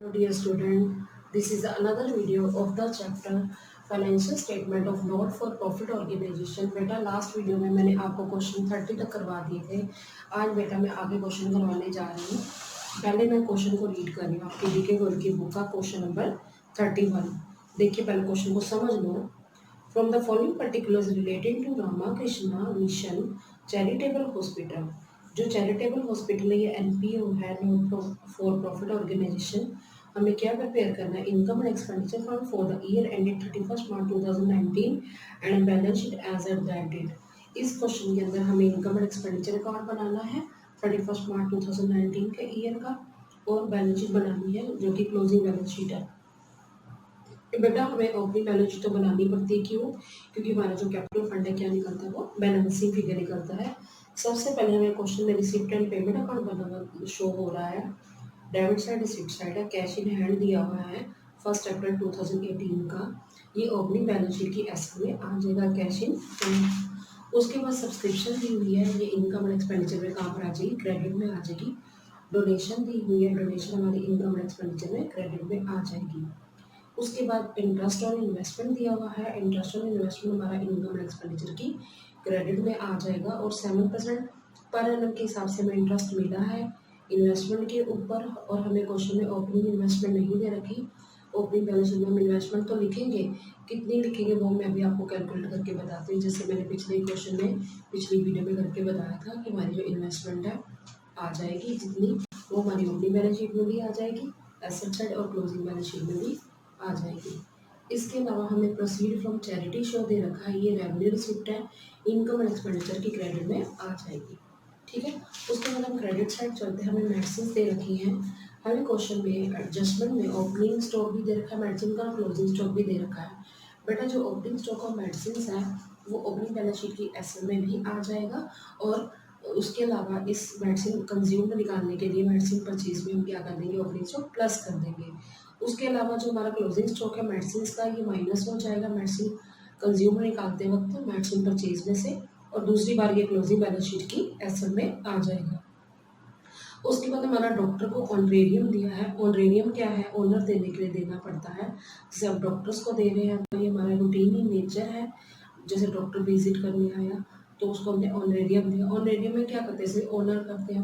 Hello dear student, this is another video of the chapter financial statement of not for profit organisation. बेटा last video में मैंने आपको question 30 तक करवा दिए थे। आज बेटा मैं आगे क्वेश्चन करवाने जा रही हूँ। पहले मैं क्वेश्चन को रीड कर रही हूँ आपकी जीके गोल की बुक का क्वेश्चन नंबर 31। देखिए पहले क्वेश्चन को समझ लो। From the following particulars related to Ramakrishna mission charitable hospital, जो चैरिटेबल हॉस्पिटल है ये एनपीओ है, नॉट फॉर प्रॉफिट ऑर्गेनाइजेशन। हमें क्या प्रिपेयर करना है? Income and expenditure from for the year ended 31 March 2019 and balance sheet as at that date. इस question के अंदर हमें इनकम एंड एक्सपेंडिचर अकाउंट बनाना है 31 मार्च 2019 के ईयर का, और बैलेंस शीट बनानी है जो कि क्लोजिंग बैलेंस शीट है। बेटा हमें ओपनिंग बैलेंस शीट तो बनानी पड़ती है, क्यों? क्योंकि हमारा जो कैपिटल फंड है क्या निकलता है, वो बैलेंसिंग फिगर निकलता है। सबसे पहले हमें क्वेश्चन में रिसिप्ट एंड पेमेंट अकाउंट बना शो हो रहा है। डेबिट साइड रिसिप्ट साइड है, कैश इन हैंड दिया हुआ है 1 अप्रैल 2018 का। ये ओपनिंग बैलेंस शीट की एसेट में आ जाएगा, कैश इन हैंड। उसके बाद सब्सक्रिप्शन दी हुई है, ये इनकम एंड एक्सपेंडिचर में काम पर आ जाएगी, क्रेडिट में आ जाएगी। डोनेशन दी हुई है, डोनेशन हमारी इनकम एंड एक्सपेंडिचर में क्रेडिट में आ जाएगी। उसके बाद इंटरेस्ट और इन्वेस्टमेंट दिया हुआ है, इंटरेस्ट और इन्वेस्टमेंट हमारा इनकम एंड एक्सपेंडिचर की क्रेडिट में आ जाएगा, और 7% पर एनम के हिसाब से हमें इंटरेस्ट मिला है इन्वेस्टमेंट के ऊपर। और हमें क्वेश्चन में ओपनिंग इन्वेस्टमेंट नहीं दे रखी। ओपनिंग बैलेंस शीट में हम इन्वेस्टमेंट तो लिखेंगे, कितनी लिखेंगे वो मैं अभी आपको कैलकुलेट करके बताती हूँ। जैसे मैंने पिछले क्वेश्चन में पिछली वीडियो में करके बताया था कि हमारी जो इन्वेस्टमेंट है आ जाएगी जितनी, वो हमारी ओपनिंग बैलेंस शीट में भी आ जाएगी, एसेट साइड और क्लोजिंग बैलेंस शीट में भी आ जाएगी। इसके अलावा हमें प्रोसीड फ्रॉम चैरिटी शो दे रखा है, ये रेवेन्यू रिसिप्ट है, इनकम एंड एक्सपेंडिचर की क्रेडिट में आ जाएगी। ठीक है। उसके बाद हम क्रेडिट साइड चलते हैं, हमें मेडिसिन दे रखी हैं। हमें क्वेश्चन में एडजस्टमेंट में ओपनिंग स्टॉक भी दे रखा है मेडिसिन का, क्लोजिंग स्टॉक भी दे रखा है। बेटा जो ओपनिंग स्टॉक ऑफ मेडिसिन है वो ओपनिंग बैलेंस शीट की एसेट में भी आ जाएगा, और उसके अलावा इस मेडिसिन कंज्यूम निकालने के लिए मेडिसिन परचेज में हम क्या कर देंगे, ओपनिंग स्टॉक प्लस कर देंगे। उसके अलावा जो हमारा क्लोजिंग स्टॉक है मेडिसिन का, ये माइनस हो जाएगा मेडिसिन कंज्यूमर निकालते वक्त मेडिसिन परचेज में से, और दूसरी बार ये क्लोजिंग बैलेंस शीट की एसेट में आ जाएगा। उसके बाद हमारा डॉक्टर को ऑनरेरियम दिया है। ऑनरेरियम क्या है? ऑनर देने के लिए देना पड़ता है। जैसे अब डॉक्टर्स को दे रहे हैं तो ये हमारा रूटीन इन नेचर है। जैसे डॉक्टर विजिट करने आया तो उसको हमने ऑनरेरियम दिया। ऑनरेरियम में क्या करते हैं, जैसे ऑनर करते हैं,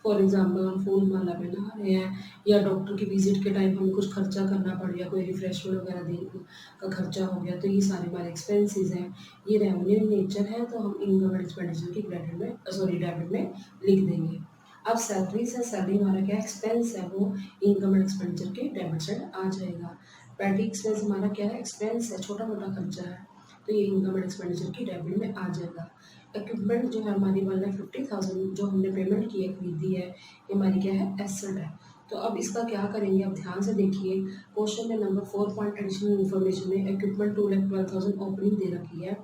फॉर एग्जाम्पल हम फूल माला पहना रहे हैं, या डॉक्टर की विजिट के टाइम हमें कुछ खर्चा करना पड़ गया, कोई रिफ्रेशमेंट वगैरह देने का खर्चा हो गया, तो ये सारे हमारे एक्सपेंसेस हैं। ये रेवेन्यू इन नेचर है, तो हम इनकम एंड एक्सपेंडिचर की क्रेडिट में डेबिट में लिख देंगे। अब सैलरी से, सैलरी हमारा क्या एक्सपेंस है, वो इनकम एंड एक्सपेंडिचर के डेबिट साइड आ जाएगा। पेटी एक्सपेंस हमारा क्या है, एक्सपेंस है, छोटा मोटा खर्चा है, तो ये इनकम एंड एक्सपेंडिचर की डेबिट में आ जाएगा। इक्विपमेंट जो है हमारी 1,50,000 जो हमने पेमेंट की है, खरीदी है, ये हमारी क्या है, एसेट है। तो अब इसका क्या करेंगे, अब ध्यान से देखिए। क्वेश्चन में नंबर 4 पॉइंट एडिशनल इन्फॉर्मेशन में इक्विपमेंट 2,12,000 ओपनिंग दे रखी है।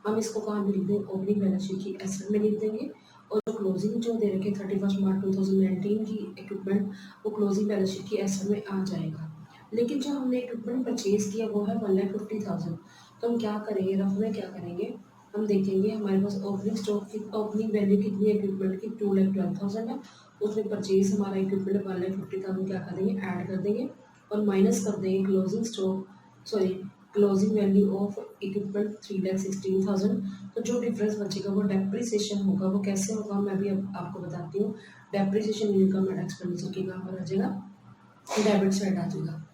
हम इसको कहाँ पे लिख देंगे, ओपनिंग बैलेंस शीट की एसेट में लिख देंगे। और जो क्लोजिंग जो दे रखे 31 मार्च 2019 की इक्विपमेंट, वो क्लोजिंग बैलेंस शीट की एसेट में आ जाएगा। लेकिन जो हमने इक्विपमेंट परचेज किया वो है 1,50,000। तो हम क्या करेंगे, रफ में क्या करेंगे, हम देखेंगे हमारे पास ओपनिंग स्टॉक की ओपनिंग वैल्यू कितनी है इक्विपमेंट की, 2,12,000 है। उसमें परचेज हमारा इक्विपमेंट 1,50,000 क्या कर देंगे, ऐड कर देंगे, और माइनस कर देंगे closing stock, sorry closing value of equipment 3,16,000। तो जो डिफरेंस बचेगा वो डेप्रिसिएशन होगा। वो कैसे होगा मैं भी अब आपको बताती हूँ। डेप्रिसिएशन इनकम एंड एक्सपेंडिचर की कहाँ पर आ जाएगा, डेबिट साइड आ जाएगा।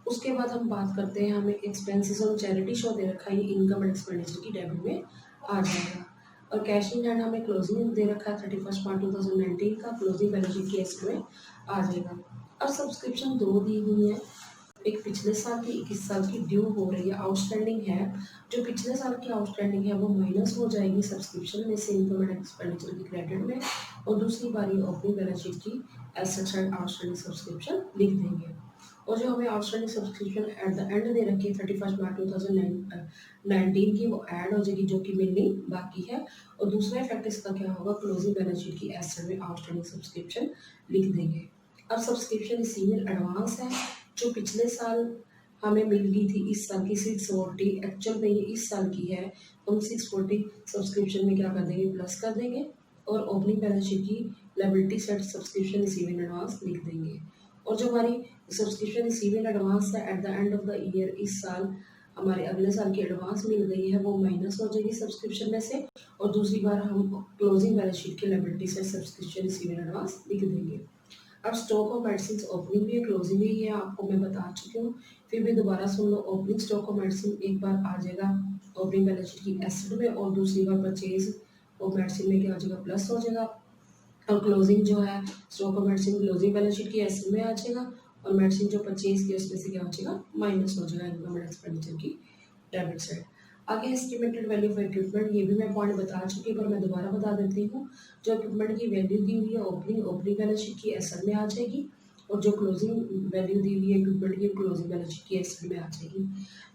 उसके बाद हम बात करते हैं, हमें एक्सपेंसेस और चैरिटी शो दे रखा है, ये इनकम एंड एक्सपेंडिचर की डेबिट में आ जाएगा। और कैश इन हैंड हमें क्लोजिंग दे रखा है 31 मार्च 2019 का, क्लोजिंग बैलेंस शीट की एसेट में आ जाएगा। अब सब्सक्रिप्शन दो दी हुई है, एक पिछले साल की, 21 साल की ड्यू हो रही है, आउटस्टैंडिंग है। जो पिछले साल की आउटस्टैंडिंग है वो माइनस हो जाएगी सब्सक्रिप्शन में से इनकम एंड एक्सपेंडिचर की क्रेडिट में, और दूसरी बारी ओपनिंग बैलेंस शीट की एसेट साइड आउटस्टैंडिंग सब्सक्रिप्शन लिख देंगे। और जो हमें outstanding subscription at the and they रखी है 31 मार्च 2019 की, वो ऐड हो जाएगी जो कि मिलनी बाकी है। और दूसरा इफेक्ट इसका क्या होगा, क्लोजिंग बैलेंस शीट की एसेट में आउटस्टैंडिंग सब्सक्रिप्शन लिख देंगे। अब सब्सक्रिप्शन रिसीवेबल एडवांस है, जो पिछले साल हमें मिल गई थी, इस साल की 640, एक्चुअल में ये इस साल की है, तो हम 640 सब्सक्रिप्शन में क्या कर देंगे, प्लस कर देंगे, और ओपनिंग बैलेंस शीट की liability side subscription receive in advance लिख देंगे। और जो हमारी सब्सक्रिप्शन रिसीव इन एडवांस है at the end of the year, इस साल हमारे अगले साल की एडवांस मिल गई है, वो माइनस हो जाएगी सब्सक्रिप्शन में से, और दूसरी बार हम क्लोजिंग बैलेंस शीट की लायबिलिटी से सब्सक्रिप्शन रिसीव इन एडवांस लिख देंगे। अब स्टॉक ऑफ मेडिसिन ओपनिंग भी है क्लोजिंग भी है, आपको मैं बता चुकी हूँ, फिर भी दोबारा सुन लो। ओपनिंग स्टॉक ऑफ मेडिसिन एक बार आ जाएगा ओपनिंग बैलेंस शीट की एसेट में, और दूसरी बार परचेज ऑफ मेडिसिन में क्या हो जाएगा, प्लस हो जाएगा। और क्लोजिंग जो है stock of medicine closing balance sheet की एसेट में आ जाएगा, और मेडिसिन जो परचेज की उसमें से क्या हो जाएगा, माइनस हो जाएगा इनकम एंड एक्सपेंडिचर की डेबिट साइड। आगे एस्टिमेटेड वैल्यू ऑफ इक्विपमेंट, ये भी मैं पॉइंट बता चुकी हूँ पर मैं दोबारा बता देती हूँ। जो इक्विपमेंट की वैल्यू दी हुई है ओपनिंग बैलेंस शीट की एसेट में आ जाएगी, और जो क्लोजिंग वैल्यू दी हुई है इक्विपमेंट की क्लोजिंग बैलेंस शीट की एसेट में आ जाएगी।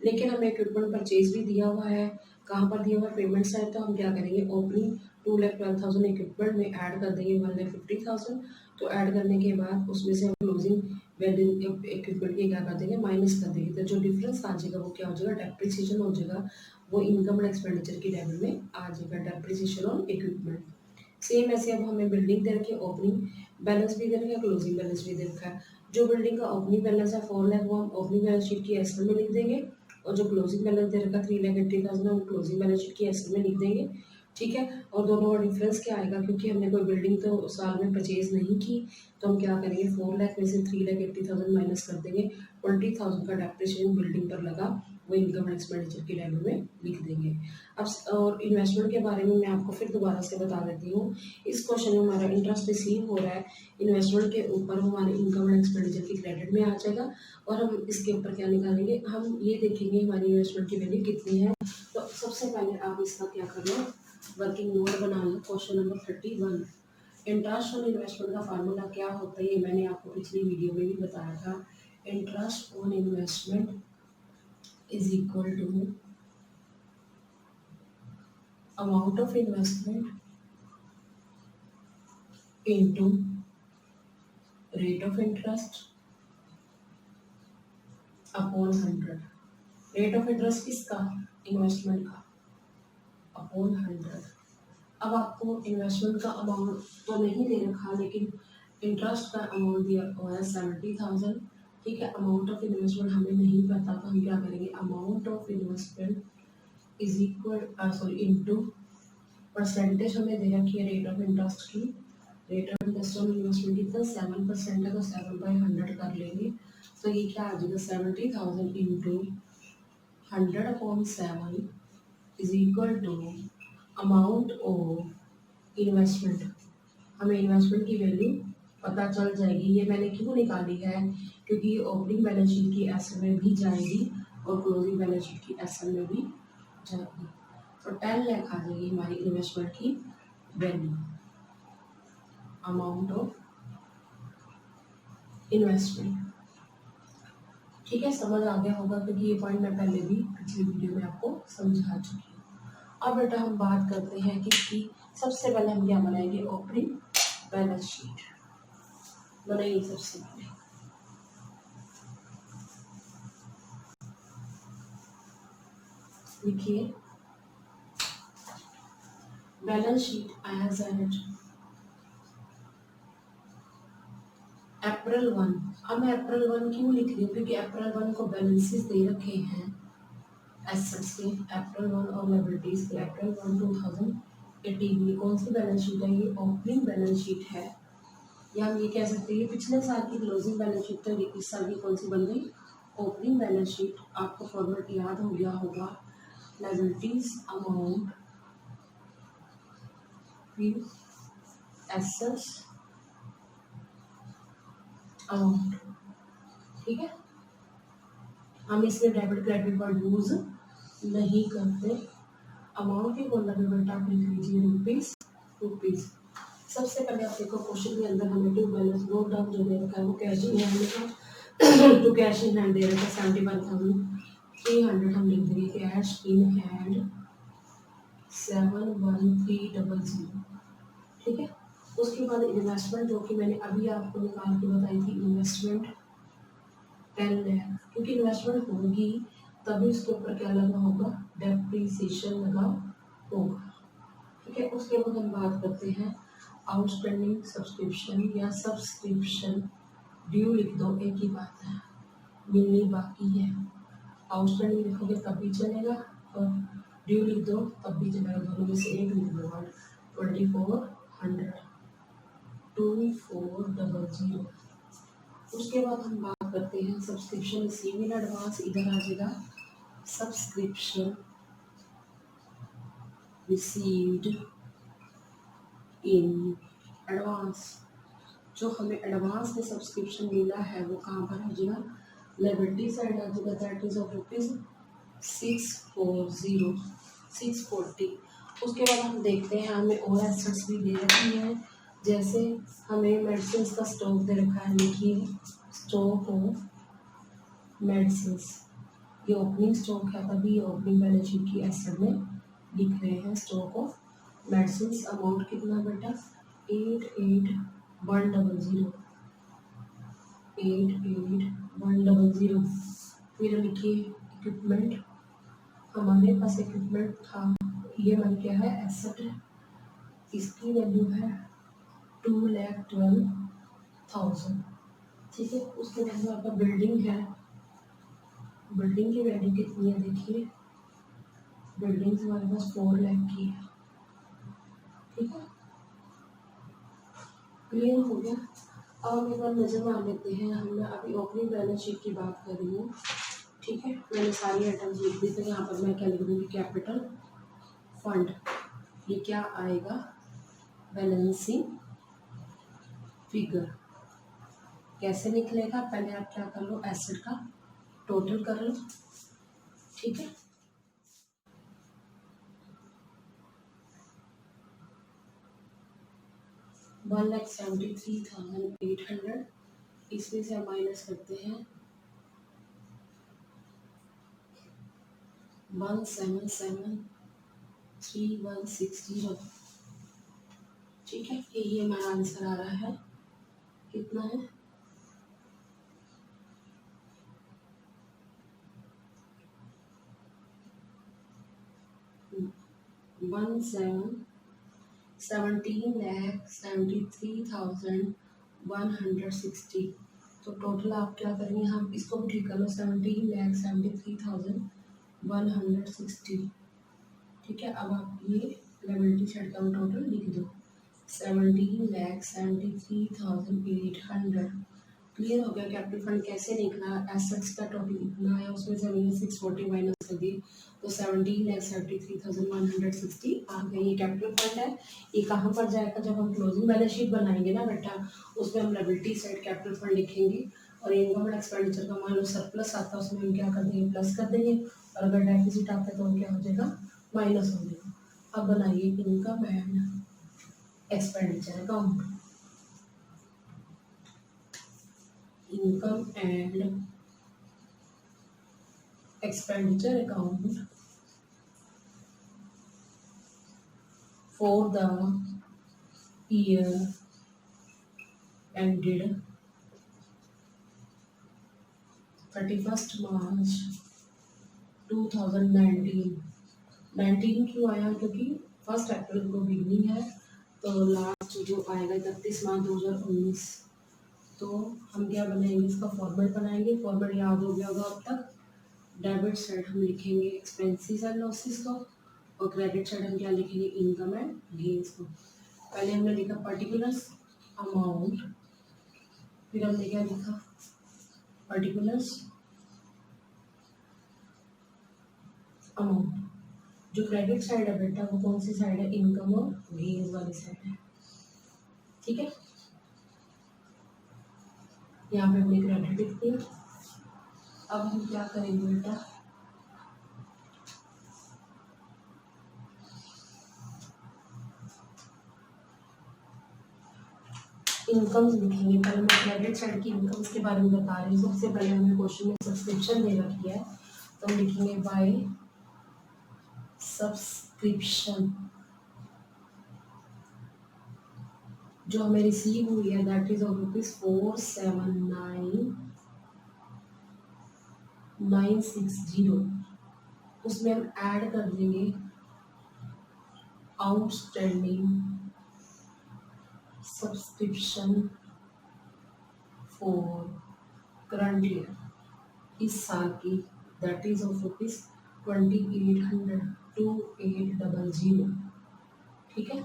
लेकिन हमें इक्विपमेंट परचेज भी दिया हुआ है, कहाँ पर दिया हुआ है, पेमेंट साइड, तो हम क्या करेंगे, ओपनिंग 2,12,000 इक्विपमेंट में ऐड कर देंगे 1,50,000, तो ऐड करने के बाद उसमें से हम क्लोजिंग वैल्यू इक्विपमेंट की क्या कर देंगे, माइनस कर देंगे, तो जो डिफरेंस आ जाएगा वो क्या हो जाएगा, डेप्रिसिएशन हो जाएगा, वो इनकम एंड एक्सपेंडिचर की डेबिट में आ जाएगा, डेप्रिसिएशन ऑन इक्विपमेंट। सेम ऐसे अब हमें बिल्डिंग दे रखी है, ओपनिंग बैलेंस भी दे रखा है, क्लोजिंग बैलेंस भी दे रखा है। जो बिल्डिंग का ओपनिंग बैलेंस है 4 लाख, वो हम ओपनिंग बैलेंस शीट की एसेट में लिख देंगे, और जो क्लोजिंग बैलेंस दे रखा है 3,80,000 हम क्लोजिंग बैलेंस शीट की एसेट में लिख देंगे। ठीक है, और दोनों का डिफरेंस क्या आएगा, क्योंकि हमने कोई बिल्डिंग तो साल में परचेज नहीं की, तो हम क्या करेंगे, 4 लाख में से 3,80,000 माइनस कर देंगे, 20,000 का डेप्रिसिएशन बिल्डिंग पर लगा, वो इनकम एंड एक्सपेंडिचर की डेबिट में लिख देंगे। अब और इन्वेस्टमेंट के बारे में मैं आपको फिर दोबारा से बता देती हूँ। इस क्वेश्चन में हमारा इंटरेस्ट रिसीव हो रहा है, इन्वेस्टमेंट के ऊपर हमारे इनकम एंड एक्सपेंडिचर की क्रेडिट में आ जाएगा, और हम इसके ऊपर क्या निकालेंगे, हम ये देखेंगे हमारी इन्वेस्टमेंट की वैल्यू कितनी है। तो सबसे पहले आप इसका क्या कर लो, वर्किंग नोट बना लो। Question number 31, interest on investment का फार्मूला क्या होता है, ये मैंने आपको पिछली वीडियो में भी बताया था। Interest on investment is equal to amount of investment into rate of interest upon 100। Rate of interest किसका, इन्वेस्टमेंट का, अपॉन 100। अब आपको इन्वेस्टमेंट का अमाउंट तो नहीं दे रखा, लेकिन इंटरेस्ट का अमाउंट दिया हुआ है 70,000। ठीक है, अमाउंट ऑफ इन्वेस्टमेंट हमें नहीं पता, तो हम क्या करेंगे, amount of investment is equal into percentage हमें दे रखी है रेट ऑफ इंटरेस्ट की। Rate of interest on investment कितना 7% है, तो 7/100 कर लेंगे, तो ये क्या आ जाएगा, 70,000 into 100/7 is equal to amount of investment. हमें इन्वेस्टमेंट की वैल्यू पता चल जाएगी। ये मैंने क्यों निकाली है, क्योंकि ये ओपनिंग बैलेंस शीट की एसेट में भी जाएगी और क्लोजिंग बैलेंस शीट की एसेट में भी जाएगी, तो 10 लाख आ जाएगी हमारी इन्वेस्टमेंट की वैल्यू, अमाउंट ऑफ इन्वेस्टमेंट। ठीक है, समझ आ गया होगा, क्योंकि ये पॉइंट मैं पहले भी पिछली वीडियो में आपको समझा चुकी हूँ। अब बेटा हम बात करते हैं कि सबसे पहले हम क्या बनाएंगे, ओपनिंग बैलेंस शीट बनाइए। सबसे पहले लिखिए balance sheet as at April 1। अब मैं अप्रैल 1 क्यों लिख रही हूँ, क्योंकि अप्रैल 1 को बैलेंसेस दे रखे हैं एसेट्स के, अप्रैल 1 और लायबिलिटीज के अप्रैल 1 2018। ये कौन सी बैलेंस शीट है, ये ओपनिंग बैलेंस शीट है, या हम ये कह सकते हैं ये पिछले साल की क्लोजिंग बैलेंस शीट, तो इस साल की कौन सी बन गई, ओपनिंग बैलेंस शीट। आपको फॉर्मेट याद हो गया होगा, लायबिलिटीज अमाउंट फिर एसेट्स अमाउंट। ठीक है, हम इसमें डेबिट क्रेडिट का यूज नहीं करते। अमाउंट की बोलना में बेटा आप लिख लीजिए रुपीज। सबसे पहले आप देखो क्वेश्चन के अंदर हमें टू बैलेंस नोट डाउन जो दे रखा है वो कैश इन हैंड का टू कैश इन हैंड दे रखा है 71,300, हम लिख देंगे कैश इन हैंड 71300। ठीक है, उसके बाद इन्वेस्टमेंट जो कि मैंने अभी आपको निकाल के बताई थी, इन्वेस्टमेंट 10 लाख, क्योंकि इन्वेस्टमेंट होगी तभी उसके ऊपर क्या लगा होगा, डेप्रीसिएशन लगा होगा। ठीक है, उसके बाद हम बात करते हैं आउटस्टैंडिंग सब्सक्रिप्शन या सब्सक्रिप्शन ड्यू लिख दो, एक ही बात है, मिलनी बाकी है। आउटस्टैंडिंग लिखोगे तब भी चलेगा और ड्यू लिख दो तब भी चलेगा, दोनों में से एक लिख दो। 2400 2400। उसके बाद हम बात करते हैं सब्सक्रिप्शन रिसीव इन एडवांस। इधर आ जाएगा सब्सक्रिप्शन रिसीव्ड इन एडवांस। जो हमें एडवांस में सब्सक्रिप्शन मिला है वो कहाँ पर आ जाएगा, लायबिलिटी साइड आ जाएगा, दैट इज ऑफ रुपीज 640। उसके बाद हम देखते हैं हमें और एसेट्स भी दे रखी है, जैसे हमें मेडिसिन का स्टॉक दे रखा है। लिखिए स्टॉक ऑफ मेडिसिन, ये ओपनिंग स्टॉक है, तभी ओपनिंग बैलेंस शीट की एसेट में लिख रहे हैं स्टॉक ऑफ मेडिसिन। अमाउंट कितना बेटा, 88,100 88,100। फिर लिखिए इक्विपमेंट, हमारे पास इक्विपमेंट था, ये बन गया है एसेट, इसकी वैल्यू है 2,12,000। ठीक है। उसके बाद में आपका बिल्डिंग है, बिल्डिंग की वैल्यू कितनी है देखिए, बिल्डिंग हमारे पास 4 लाख की है। ठीक है, क्लियर हो गया। अब हम एक बार नजर मार लेते हैं, हमने अभी ओपनिंग बैलेंस शीट की बात कर रही हूँ। ठीक है, मैंने सारी आइटम्स लिख दी, तो यहाँ पर मैं क्या लिख दूँगी, कैपिटल फंड। ये क्या आएगा, बैलेंसिंग फिगर। कैसे निकलेगा, पहले आप क्या कर लो, एसेट का टोटल कर लो। ठीक है, $1,73,800, इसमें से हम माइनस करते हैं 177,3160। ठीक है, ये हमारा आंसर आ रहा है, कितना है, 17,73,160। तो टोटल आप क्या करेंगे, हम इसको भी ठीक कर लो, 17,73,160। ठीक है, अब आप ये लायबिलिटी साइड का टोटल लिख दो, 17,73,800। क्लियर हो गया। कैपिटल फंड कैसे निकला, एसेट्स का टोटल इतना है, उसमें से हमने 640 माइनस कर दिए, तो 17,73,160 आ गई। ये कैपिटल फंड है। ये कहाँ पर जाएगा, जब हम क्लोजिंग बैलेंस शीट बनाएंगे ना बेटा, उसमें हम लायबिलिटी साइड कैपिटल फंड लिखेंगे, और इनकम और एक्सपेंडिचर का मान लो सरप्लस आता है, उसमें हम क्या कर देंगे, प्लस कर देंगे, और अगर डेफिसिट आता है तो हम क्या हो जाएगा, माइनस हो जाएगा। अब बनाइए income and expenditure account. Income and expenditure account for the year ended 31st March 2019। 19 क्यों आया, क्योंकि 1 अप्रैल को बिगनिंग है, तो लास्ट जो आएगा 31 मार्च 2019। तो हम क्या बनाएंगे, इसका फॉर्मेट बनाएंगे, फॉर्मेट याद हो गया होगा अब तक। डेबिट साइड हम लिखेंगे एक्सपेंसेस एंड लॉसेस को, और क्रेडिट साइड हम क्या लिखेंगे, इनकम एंड गेन्स को। पहले हमने लिखा पर्टिकुलर्स अमाउंट, फिर हमने क्या लिखा, पर्टिकुलर्स अमाउंट। जो क्रेडिट साइड है बेटा वो कौन सी साइड है, इनकम और गेन्स वाली साइड है। ठीक है, यहाँ पे हमने क्रेडिट लिख दिया। अब हम क्या करेंगे बेटा, इनकम लिखेंगे। पहले मैं क्रेडिट साइड की इनकम के बारे में बता रही हूँ। सबसे पहले हमें क्वेश्चन में सब्सक्रिप्शन दे रखी है, तो हम लिखेंगे बाय सब्सक्रिप्शन। जो हमें रिसीव हुई है दैट इज ऑफ ₹479,960। उसमें हम ऐड कर देंगे outstanding subscription for current year, इस साल की, दैट इज ऑफ रुपीज 2800, 2800। ठीक है,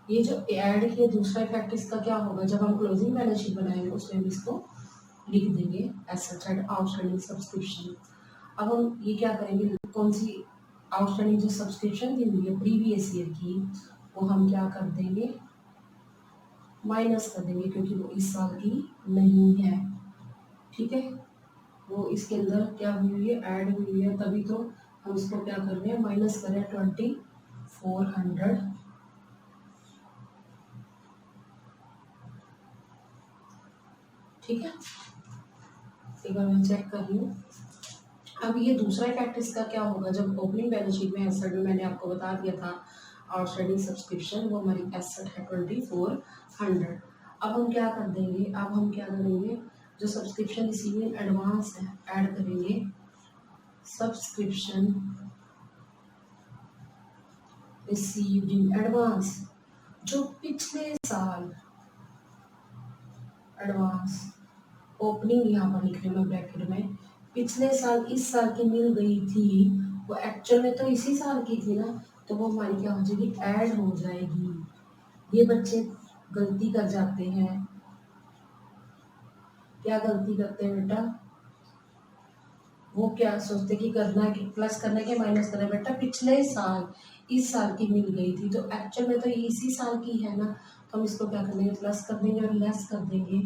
ये जो ऐड किया दूसरा इफेक्ट इसका क्या होगा, जब हम क्लोजिंग बैलेंस शीट बनाएंगे उसमें हम इसको लिख देंगे एसेट्स एंड आउटस्टैंडिंग सब्सक्रिप्शन। अब हम ये क्या करेंगे, कौन सी आउटस्टैंडिंग जो सब्सक्रिप्शन दी हुई है प्रीवियस ईयर की, वो हम क्या कर देंगे, माइनस कर देंगे, क्योंकि वो इस साल की नहीं है। ठीक है, वो इसके अंदर क्या हुई है, ऐड हुई है, तभी तो हम इसको क्या कर रहे हैं, माइनस कर रहे हैं 2400। ठीक है, एक बार मैं चेक कर रही हूँ। अब ये दूसरा इफेक्ट इसका क्या होगा, जब ओपनिंग बैलेंस शीट में एसेट में मैंने आपको बता दिया था आउटस्टैंडिंग सब्सक्रिप्शन, वो हमारी एसेट है 2400। अब हम क्या कर देंगे, अब हम क्या करेंगे, जो सब्सक्रिप्शन रिसीविंग एडवांस है ऐड करेंगे, सब्सक्रिप्शन रिसीव्ड इन एडवांस, जो पिछले साल एडवांस, ओपनिंग यहाँ पर लिख रही हूँ मैं ब्रैकेट में, पिछले साल इस साल की मिल गई थी, वो एक्चुअल में तो इसी साल की थी ना, तो वो हमारी क्या हो जाएगी, ऐड हो जाएगी। ये बच्चे गलती कर जाते हैं, क्या गलती करते हैं बेटा, वो क्या सोचते कि करना है कि प्लस करना है कि माइनस करना है, बेटा पिछले साल इस साल की मिल गई थी, तो एक्चुअल में तो ये इसी साल की है ना, तो हम इसको क्या कर देंगे, प्लस कर देंगे और लेस कर देंगे।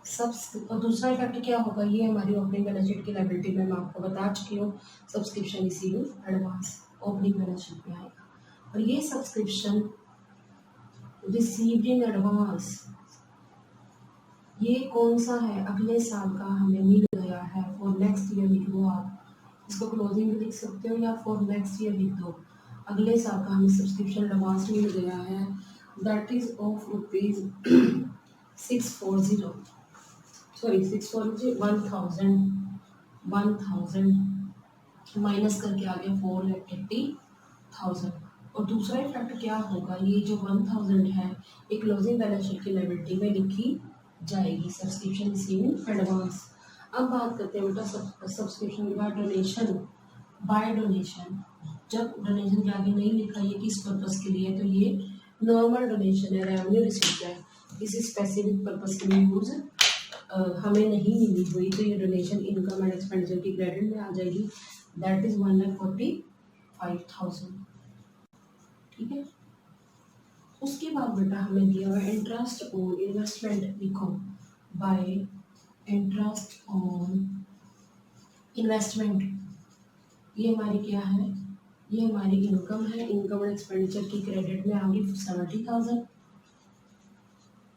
सब और दूसरा इफेक्ट क्या होगा, ये हमारी ओपनिंग बैलेंस शीट की लायबिलिटी में मैं आपको बता चुकी हूँ, subscription receiving advance opening balance sheet में आएगा। और ये सब्सक्रिप्शन रिसीव्ड इन एडवांस, ये कौन सा है, अगले साल का हमें मिल गया है, फॉर नेक्स्ट ईयर लिख दो, आप इसको क्लोजिंग भी लिख सकते हो या फॉर नेक्स्ट ईयर लिख दो, अगले साल का हमें सब्सक्रिप्शन एडवांस मिल गया है, that is of rupees 640, sorry 640, 1000 minus करके आ गया 4,80,000। और दूसरा इफेक्ट क्या होगा, ये जो 1000 है एक क्लोजिंग बैलेंस शीट की लायबिलिटी में लिखी जाएगी, सब्सक्रिप्शन रिसीविंग एडवांस। अब बात करते हैं बेटा सब्सक्रिप्शन के बाद डोनेशन, बाय डोनेशन, जब डोनेशन के आगे नहीं लिखा ये किस पर्पस के लिए, तो ये नॉर्मल डोनेशन है, रेवेन्यू रिसीव है, किसी स्पेसिफिक पर्पस के लिए यूज हमें नहीं मिली हुई, तो ये डोनेशन इनकम एंड एक्सपेंडिचर की क्रेडिट में आ जाएगी, दैट इज 1,45,000। ठीक है, उसके बाद बेटा हमें दिया हुआ इंटरेस्ट ऑन इन्वेस्टमेंट, लिखो बाय इंटरेस्ट ऑन इन्वेस्टमेंट, ये हमारी क्या है, ये हमारी इनकम है, इनकम एंड एक्सपेंडिचर की क्रेडिट में आ गई 70,000।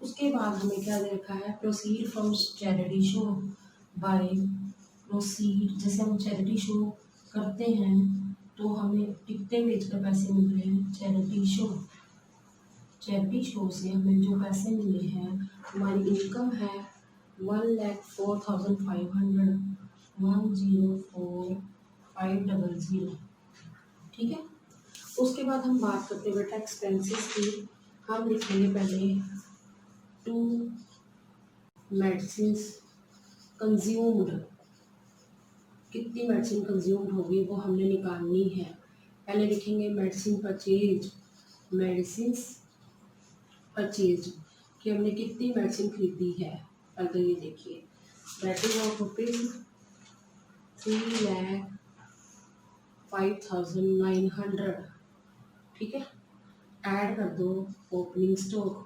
उसके बाद हमें क्या दे रखा है, proceed from charity show, by proceed, जैसे हम चैरिटी शो करते हैं तो हमें टिकटें बेचकर पैसे मिल रहे हैं, चैरिटी शो से हमें जो पैसे मिले हैं, हमारी इनकम है 1,04,500, 1,04,500। ठीक है, उसके बाद हम बात करते हैं बेटा एक्सपेंसेस की, हम लिखेंगे पहले टू मेडिसिन कंज्यूम्ड, कितनी मेडिसिन कंज्यूम्ड होगी वो हमने निकालनी है, पहले लिखेंगे मेडिसिन परचेज, मेडिसिन परचेज कि हमने कितनी मेडिसिन खरीदी है, अगर ये देखिए दैट इज ऑफ रुपीज 3,05,900। ठीक है, ऐड कर दो ओपनिंग स्टॉक,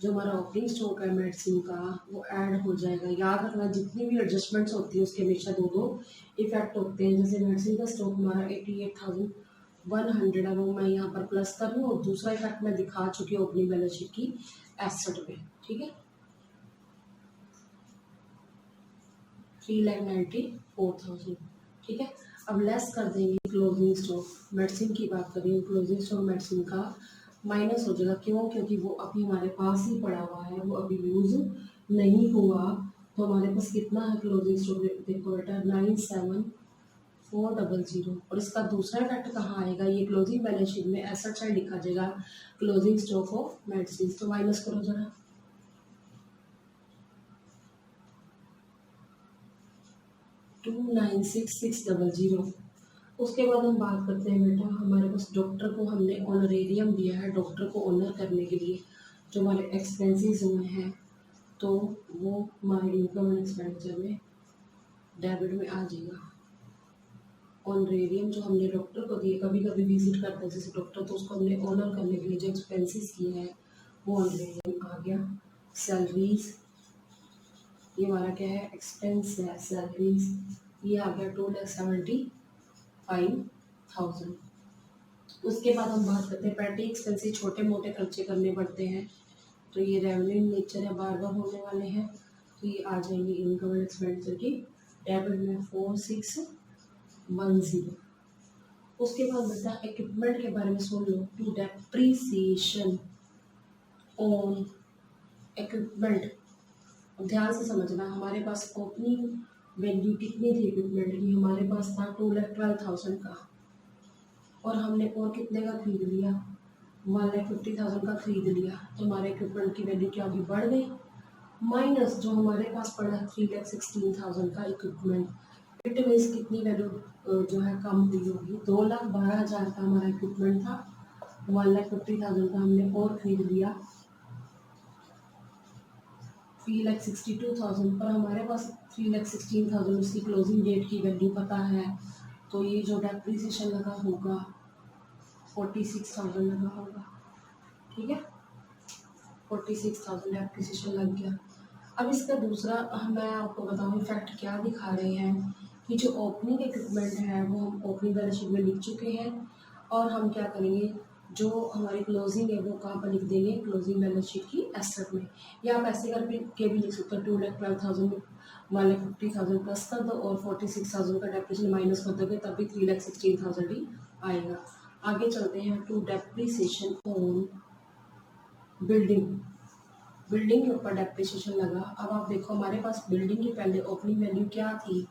जो हमारा ओपनिंग स्टॉक है मेडिसिन का वो ऐड हो जाएगा। याद रखना जितनी भी एडजस्टमेंट्स होती है उसके हमेशा दो दो इफेक्ट होते हैं, जैसे मेडिसिन का स्टॉक हमारा 88,100 है, वो मैं यहाँ पर प्लस कर लूँ, और दूसरा इफेक्ट मैं दिखा चुकी हूँ ओपनिंग बैलेंस शीट की एसेट में। ठीक है, 3,94,000। ठीक है, अब लेस कर देंगे क्लोजिंग स्टॉक, मेडिसिन की बात करें, क्लोजिंग स्टॉक मेडिसिन का माइनस हो जाएगा, क्यों, क्योंकि वो अभी हमारे पास ही पड़ा हुआ है, वो अभी यूज़ नहीं हुआ, तो हमारे पास कितना है क्लोजिंग स्टॉक, देखो बेटा 97,500 400। और इसका दूसरा इफेक्ट कहाँ आएगा, ये क्लोजिंग बैलेंस शीट में एसेट साइड लिखा जाएगा क्लोजिंग स्टॉक ऑफ मेडिसिन। तो माइनस करो जरा, 296,600। उसके बाद हम बात करते हैं बेटा, हमारे पास डॉक्टर को हमने ऑनरेरियम दिया है, डॉक्टर को ऑनर करने के लिए जो हमारे एक्सपेंसेस हुए हैं, तो वो हमारे इनकम एंड एक्सपेंडिचर में डेबिट में आ जाएगा। ऑनरेरियम जो हमने डॉक्टर को दिए, कभी कभी विजिट करते हैं जैसे डॉक्टर, तो उसको हमने ऑनर करने के लिए जो एक्सपेंसेस किए हैं वो ऑनरेरियम आ गया। सैलरीज, ये हमारा क्या है, एक्सपेंस है सैलरीज, ये आ गया 2,75,000। उसके बाद हम बात करते हैं पैटी एक्सपेंसेस, छोटे मोटे खर्चे करने पड़ते हैं, तो ये रेवेन्यू नेचर है, बार बार होने वाले हैं, तो ये आ जाएंगे इनकम एंड एक्सपेंडिचर की डेबिट में 4610। उसके बाद बेटा इक्विपमेंट के बारे में सुन लो, टू डेप्रीसिएशन ऑन इक्विपमेंट। ध्यान से समझना, हमारे पास ओपनिंग वैल्यू कितनी थी इक्विपमेंट की, हमारे पास था 2,12,000 का, और हमने और कितने का खरीद लिया, 1,50,000 का खरीद लिया, तो हमारे इक्विपमेंट की वैल्यू क्या होगी, बढ़ गई, माइनस जो हमारे पास पड़ा 3,16,000 का इक्विपमेंट, इट मीन्स कितनी वैल्यू जो है कम हुई होगी, 2,12,000 का हमारा इक्विपमेंट था, 1,50,000 का हमने और खरीद लिया, 3,62,000 पर हमारे पास 3,16,000 उसकी क्लोजिंग डेट की वैल्यू पता है, तो ये जो डेप्रीसिएशन लगा होगा 46,000 लगा होगा, ठीक है, 46,000 डेप्रीसिएशन लग गया। अब इसका दूसरा मैं आपको बताऊँ इफेक्ट क्या दिखा रहे हैं, कि जो ओपनिंग इक्विपमेंट है वो हम ओपनिंग बैलेंस शीट में लिख चुके हैं, और हम क्या करेंगे, जो हमारी क्लोजिंग है वो कहाँ पर लिख देंगे, क्लोजिंग बैलेंस शीट की एसेट में, या आप ऐसे करके भी लिख सकते हो, 2,12,000 में 1,50,000 प्लस कर दो और 46,000 का डेप्रीसिएशन माइनस कर दोगे, तब भी 3,16,000 ही आएगा। आगे चलते हैं, to depreciation on building, building के ऊपर डेप्रिसिएशन लगा। अब आप देखो हमारे पास बिल्डिंग की पहले ओपनिंग वैल्यू क्या थी,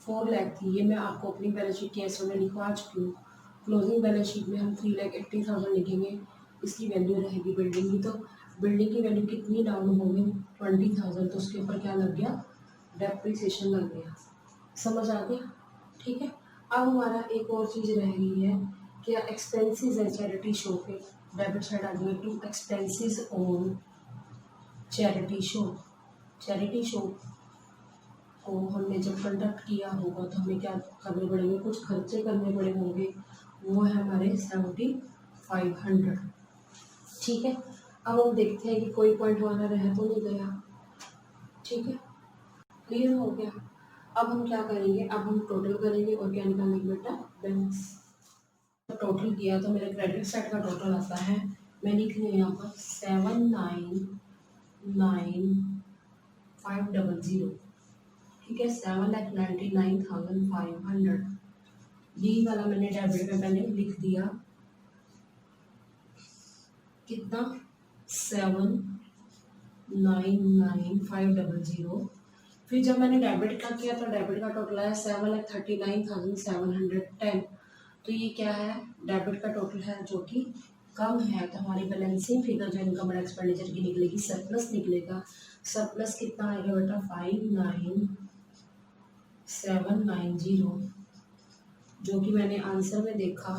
4 लाख थी, ये मैं आपको ओपनिंग बैलेंस शीट के एसेट में लिखवा चुकी हूँ। क्लोजिंग बैलेंस शीट में हम 3,80,000 लिखेंगे, इसकी वैल्यू रहेगी बिल्डिंग की, तो बिल्डिंग की वैल्यू कितनी डाउन हो गई, 20,000, तो उसके ऊपर क्या लग गया, डेप्रिसिएशन लग गया। समझ आ गया, ठीक है। अब हमारा एक और चीज़ रह गई है, क्या एक्सपेंसेस है चैरिटी शो पे, डेबिट साइड आ गया, to expenses on charity show. Charity show को हमने जब कंडक्ट किया होगा तो हमें क्या करने पड़ेंगे, कुछ खर्चे करने पड़े होंगे, वो है हमारे 7,500, ठीक है। अब हम देखते हैं कि कोई पॉइंट हमारा रह तो नहीं गया, ठीक है, क्लियर हो गया। अब हम क्या करेंगे, अब हम टोटल करेंगे और क्या निकालेंगे बेटा, बैलेंस। टोटल किया तो मेरे क्रेडिट साइड का टोटल आता है, मैं लिख रही हूँ यहाँ पर 7,99,500, ठीक है, 7,99,500। डी वाला मैंने डेबिट में पहले लिख दिया, कितना, 7,99,500। फिर जब मैंने डेबिट का किया तो डेबिट का टोटल आया 7,39,710। तो ये क्या है, डेबिट का टोटल है जो कि कम है, तो हमारी बैलेंसिंग फिगर जो इनकम एंड एक्सपेंडिचर की निकलेगी, सरप्लस निकलेगा। सरप्लस कितना आएगा बेटा, 5,9790, जो कि मैंने आंसर में देखा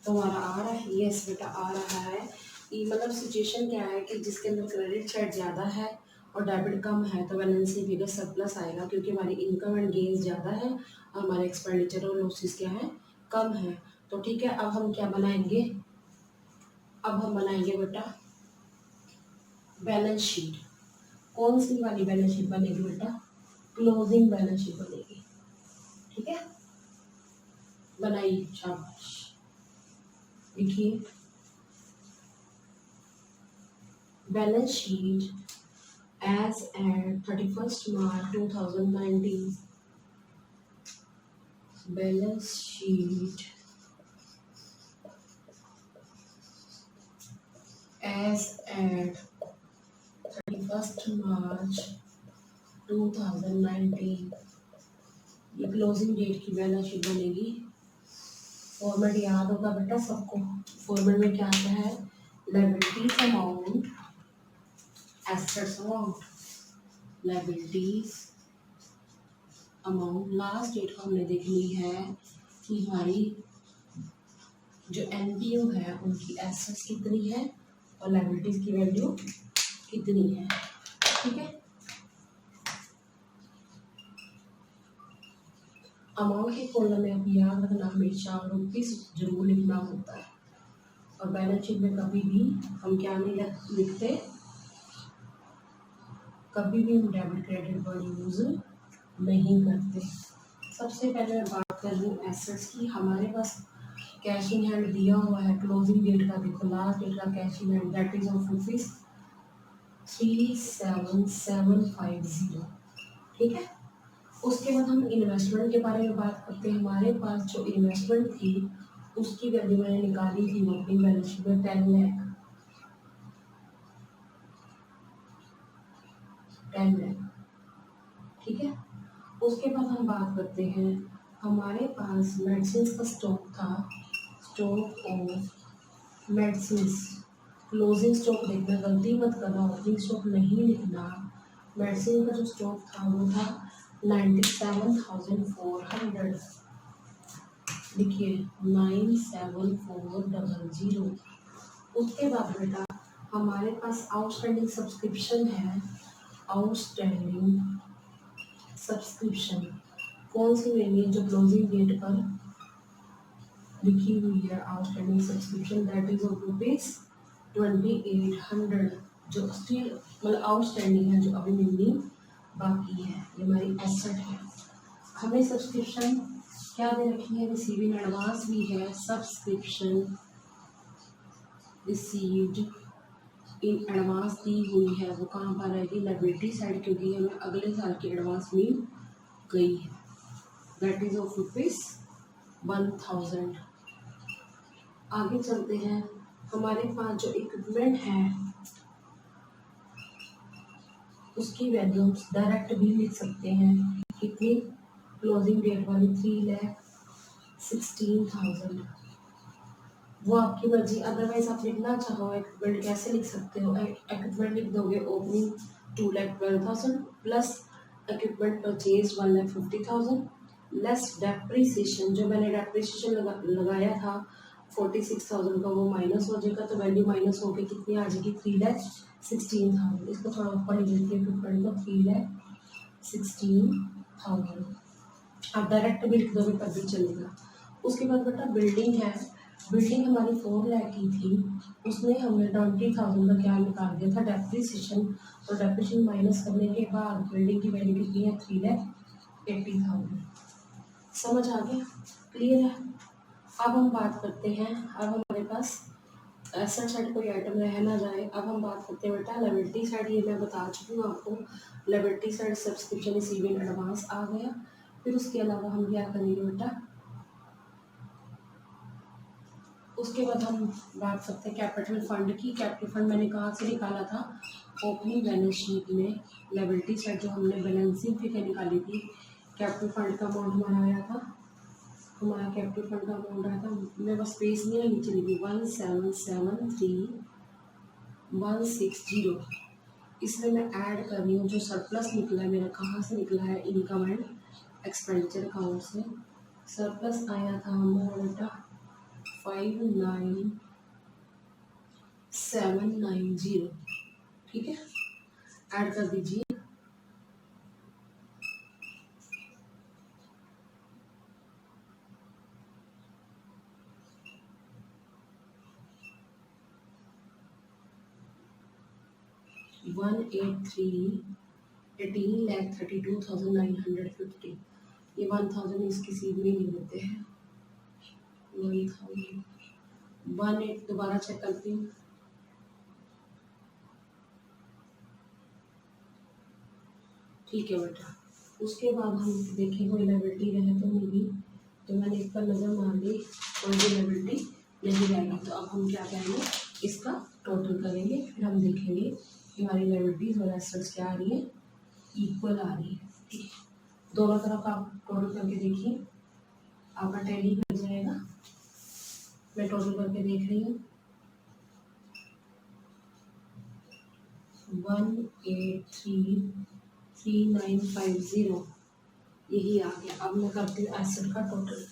तो हमारा आ रहा है, यस बेटा आ रहा है। ये मतलब सिचुएशन क्या है कि जिसके अंदर क्रेडिट साइड ज़्यादा है और डेबिट कम है, तो बैलेंसिंग फिगर सरप्लस आएगा, क्योंकि हमारी इनकम एंड गेन्स ज़्यादा है और हमारे एक्सपेंडिचर और लॉसेस क्या है, कम है। तो ठीक है, अब हम क्या बनाएंगे, अब हम बनाएंगे बेटा बैलेंस शीट। कौन सी वाली बैलेंस शीट बनेगी बेटा, क्लोजिंग बैलेंस शीट बनेगी, ठीक है, बनाइए, शाबाश, लिखिए balance sheet as at 31st March 2019, balance sheet as at 31st March 2019, ये क्लोजिंग डेट की बैलेंस शीट बनेगी। फॉर्मेट याद होगा बेटा सबको। फॉर्मेट में क्या आता है, liabilities amount, assets amount, liabilities amount. Last date को हमने देखनी है कि हमारी जो एनपीयू है उनकी एसेट्स कितनी है और लायबिलिटीज की वैल्यू कितनी है। ठीक है, अमाउंट के कॉलम में अभी याद रखना हमेशा रुपीस जरूर लिखना होता है, और बैलेंस शीट में कभी भी हम क्या नहीं लिखते, कभी भी हम डेबिट क्रेडिट वर्ड यूज नहीं करते। सबसे पहले मैं बात कर लूँ एसेट्स की। हमारे पास कैश इन हैंड दिया हुआ है, क्लोजिंग डेट का देखो, लास्ट डेट का cash in hand that is of rupees 37750। ठीक है, उसके बाद हम इन्वेस्टमेंट के बारे में बात करते हैं। हमारे पास जो इन्वेस्टमेंट थी उसकी वैल्यू मैंने निकाली थी ओपनिंग बैलेंस शीट में 10 लाख। ठीक है, उसके बाद हम बात करते हैं, हमारे पास मेडिसिन का स्टॉक था, stock of medicine. Closing stock देखना, गलती मत करना, ओपनिंग स्टॉक नहीं लिखना। मेडिसिन का जो स्टॉक था वो था 97,400, लिखिए 97400। उसके बाद बेटा हमारे पास आउटस्टैंडिंग सब्सक्रिप्शन है। आउटस्टैंडिंग सब्सक्रिप्शन कौन सी लेनी है, जो क्लोजिंग डेट पर लिखी हुई है outstanding subscription that is of rupees 2800, जो स्टिल मतलब आउटस्टैंडिंग है, जो अभी मिलनी बाकी है। ये हमारी एसेट है। हमें सब्सक्रिप्शन क्या दे रखी है, रिसीविंग एडवांस भी है। सब्सक्रिप्शन रिसीव्ड इन एडवांस दी हुई है, वो कहाँ पर रहेगी, लायबिलिटी साइड, क्योंकि हमें अगले साल की एडवांस मिल गई है दैट इज ऑफ रुपीज 1000। आगे चलते हैं, हमारे पास जो इक्विपमेंट है उसकी वैल्यू डायरेक्ट भी लिख सकते हैं। कितनी, क्लोजिंग डेट वाली 3,16,000, वो आपकी मर्जी। अदरवाइज आप लिखना चाहो इक्विपमेंट कैसे लिख सकते हो, इक्विपमेंट लिख दोगे opening 2,12,000 plus equipment purchase 1,50,000 less depreciation, जो मैंने डेप्रीसिएशन लगाया था 46,000 का, वो माइनस हो जाएगा, तो वैल्यू माइनस होकर कितनी आ जाएगी 3,16,000। इसको थोड़ा ऊपर लिख लीजिए इक्विपमेंट को 3,16,000। आप डायरेक्ट भी लिख दोगे तब भी चलेगा। उसके बाद बेटा बिल्डिंग है। बिल्डिंग हमारी 4 लाख की थी, उसमें हमने 20,000 का क्या निकाल दिया था, डेप्रीसिएशन। तो डेप्रीसिएशन माइनस करने के बाद बिल्डिंग की वैल्यू कितनी है 3,80,000। समझ आ गया, क्लियर है। अब हम बात करते हैं, अब हमारे पास एसेट साइड कोई आइटम रह ना जाए। अब हम बात करते हैं बेटा लायबिलिटी साइड। ये मैं बता चुकी हूँ आपको, liability side subscription receiving advance आ गया। फिर उसके अलावा हम क्या करेंगे बेटा, उसके बाद हम बात करते हैं कैपिटल फंड की। कैपिटल फंड मैंने कहाँ से निकाला था, ओपनिंग बैलेंस शीट में लायबिलिटी साइड जो हमने बैलेंसिंग फिगर निकाली थी, कैपिटल फंड का अमाउंट हमारा आया था, हमारा कैपिटल फंड का अमाउंट आया था, मेरे पास स्पेस नहीं है, नीचे लिखी 1,773,160। इसमें मैं ऐड कर रही हूँ जो सरप्लस निकला है मेरा, कहाँ से निकला है, इनकम एंड एक्सपेंडिचर अकाउंट से। सरप्लस आया था हमारा बेटा 5,9790। ठीक है, ऐड कर दीजिए। वन 18,32,950। ये 1,000 इसकी सीध में नहीं देते हैं, 1,000 1,8 दोबारा चेक करती हूँ। ठीक है बेटा, उसके बाद हम देखें कोई लायबिलिटी रहे तो होगी, तो मैंने इस पर नज़र मार दी, कोई भी लायबिलिटी नहीं रहेगी। तो अब हम क्या करेंगे, इसका टोटल करेंगे, फिर हम देखेंगे कि हमारी लायबिलिटीज और एसेट्स क्या आ रही है, इक्वल आ रही है। ठीक है, दोनों तरफ आप टोटल करके देखिए, आपका टैली कर जाएगा। मैं टोटल करके देख रही हूँ, 1833950 यही आ गया। अब मैं करती हूँ एसिड का टोटल।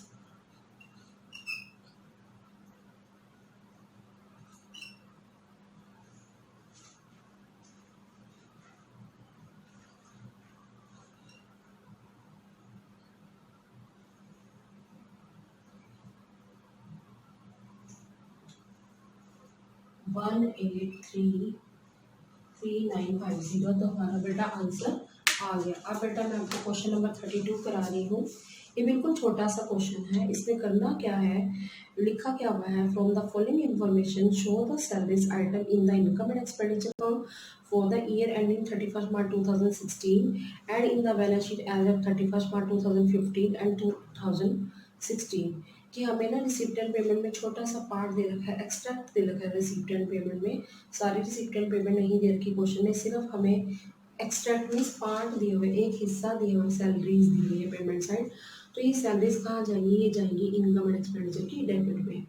वन 1833950 तो हमारा बेटा आंसर आ गया। अब बेटा मैं आपको क्वेश्चन नंबर 32 करा रही हूँ। ये बिल्कुल छोटा सा क्वेश्चन है। इसमें करना क्या है, लिखा क्या हुआ है, from the following information show the service item in the income and expenditure account for the year ending 31 March 2016 and in the balance sheet as of 31 March 2015 and 2016। कि हमें ना रिसिप्ट एंड पेमेंट में छोटा सा part दे रखा है, extract दे रखा है रिसिप्ट एंड पेमेंट में। सारी रिसिप्ट एंड पेमेंट नहीं दे रखी क्वेश्चन में, सिर्फ हमें एक्सट्रैक्ट मीन्स पार्ट दिए हुए, एक हिस्सा दिए हुए, सैलरीज दी हुई है पेमेंट साइड। तो ये सैलरीज कहाँ जाएंगी, ये जाएंगी इनकम एंड एक्सपेंडिचर की डेबिट में।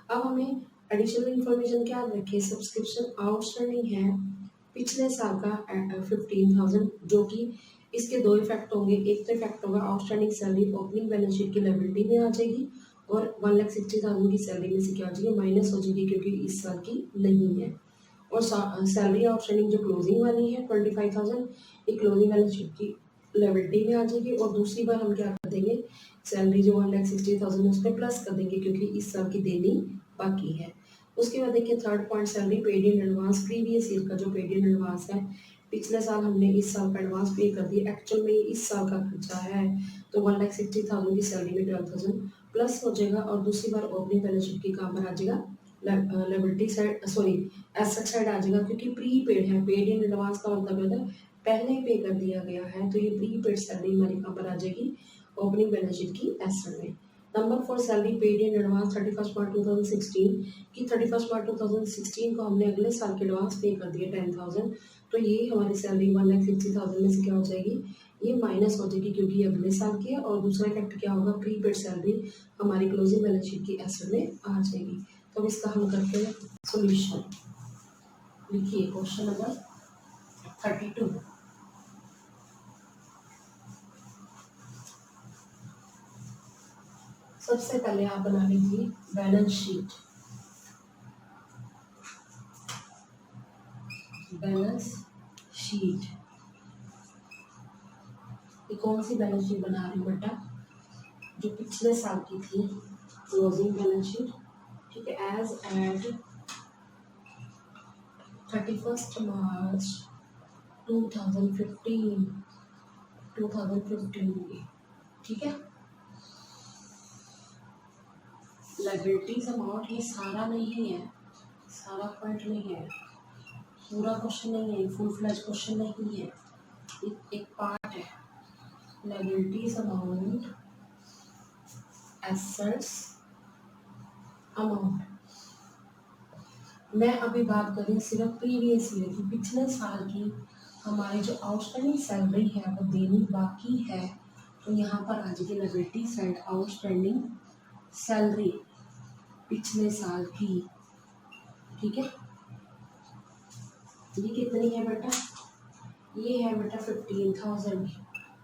अब हमें एडिशनल इन्फॉर्मेशन क्या रखिए, सब्सक्रिप्शन आउटस्टैंडिंग है पिछले साल का 15,000, जो कि इसके दो इफेक्ट होंगे। एक तो इफेक्ट होगा outstanding salary opening balance sheet की लायबिलिटी में आ जाएगी, और 1,60,000 की सैलरी में से क्या हो जाएगी, माइनस हो जाएगी, क्योंकि इस साल की नहीं है। और सैलरी आउटस्टैंडिंग जो क्लोजिंग वाली है 25,000, ये क्लोजिंग बैलेंस शीट की लायबिलिटी में आ जाएगी। और दूसरी बार हम क्या कर देंगे, सैलरी जो 1,60,000 उसमें प्लस कर देंगे, क्योंकि इस साल की देनी बाकी है। उसके बाद देखिए third point, salary paid in advance, previous year का जो पेड इन एडवांस है, पिछले साल हमने इस साल का एडवांस पे कर दिया, एक्चुअल में इस साल का खर्चा है, तो 1,60,000 की सैलरी में 12,000 प्लस हो जाएगा। और दूसरी बार ओपनिंग बैलेंस शीट की कहाँ पर आ जाएगा, liability side, sorry asset side आ जाएगा, क्योंकि प्री पेड है। पेड इन एडवांस का मतलब होता है पहले ही पे कर दिया गया है, तो ये प्री पेड सैलरी हमारी कहाँ पर आ जाएगी, ओपनिंग बैलेंस शीट की एसेट में। Number 4, salary paid in advance 31 March 2016 की 31 March 2016 को हमने अगले साल के एडवांस पे कर दिया 10,000, तो ये हमारी सैलरी 1,60,000 में से क्या हो जाएगी, ये माइनस हो जाएगी, क्योंकि ये अगले साल की है। और दूसरा इफेक्ट क्या होगा, प्री पेड सैलरी हमारी क्लोजिंग बैलेंस शीट की एसेट में आ जाएगी। तो अब इसका हम करते हैं सॉल्यूशन। लिखिए क्वेश्चन नंबर 32। सबसे पहले आप बना लीजिए बैलेंस शीट। बैलेंस शीट, ये कौन सी बैलेंस शीट बना रही हूँ बेटा, जो पिछले साल की थी, क्लोजिंग बैलेंस शीट, ठीक है, एज एट 31 March 2015 ठीक है। लायबिलिटीज अमाउंट ये सारा नहीं है, सारा पॉइंट नहीं है, पूरा क्वेश्चन नहीं है, फुल फ्लैश क्वेश्चन नहीं है, एक पार्ट है। Liabilities amount, assets amount. मैं अभी बात कर रही हूँ सिर्फ प्रीवियस ईयर की, पिछले साल की हमारी जो आउटस्टैंडिंग सैलरी है वो देनी बाकी है, तो यहाँ पर आ जाएगी लायबिलिटी साइड, आउटस्टैंडिंग सैलरी पिछले साल की, ठीक है। ये कितनी है बेटा, ये है बेटा 15,000।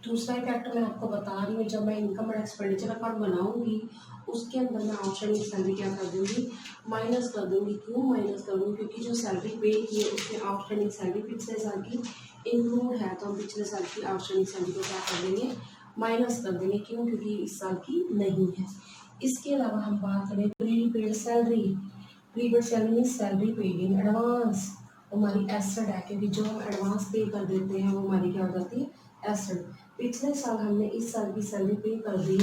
दूसरा इफेक्ट मैं आपको बता रही हूँ, जब मैं इनकम एंड एक्सपेंडिचर अकाउंट बनाऊंगी उसके अंदर मैं आउटस्टैंडिंग सैलरी क्या कर दूंगी, माइनस कर दूंगी। क्यों माइनस कर दूंगी, क्योंकि जो सैलरी पे की है उसमें आउटस्टैंडिंग सैलरी पिछले साल की इंक्लूड है, तो हम पिछले साल की आउटस्टैंडिंग सैलरी को क्या कर देंगे, माइनस कर देंगे। क्यों, क्योंकि इस साल की नहीं है। इसके अलावा हम बात करें prepaid salary, prepaid salary mean salary paid in advance, हमारी एसेट है, क्योंकि जो हम एडवांस पे कर देते हैं वो हमारी क्या हो जाती है, एसेट। पिछले साल हमने इस साल की सैलरी पे कर दी,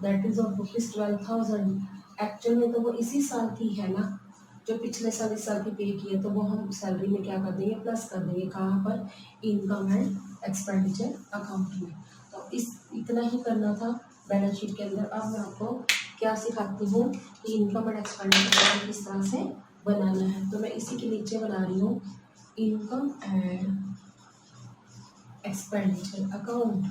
दैट इज ऑफ ₹12,000। एक्चुअल में तो वो इसी साल की है ना, जो पिछले साल इस साल की पे की है, तो वो हम सैलरी में क्या कर देंगे, प्लस कर देंगे। कहाँ पर, इनकम एंड एक्सपेंडिचर अकाउंट में। तो इस इतना ही करना था बैलेंस शीट के अंदर। अब मैं आपको क्या सिखाती हूँ कि इनकम एंड एक्सपेंडिचर अकाउंट किस तरह से बनाना है। तो मैं इसी के नीचे बना रही हूँ इनकम एंड एक्सपेंडिचर अकाउंट।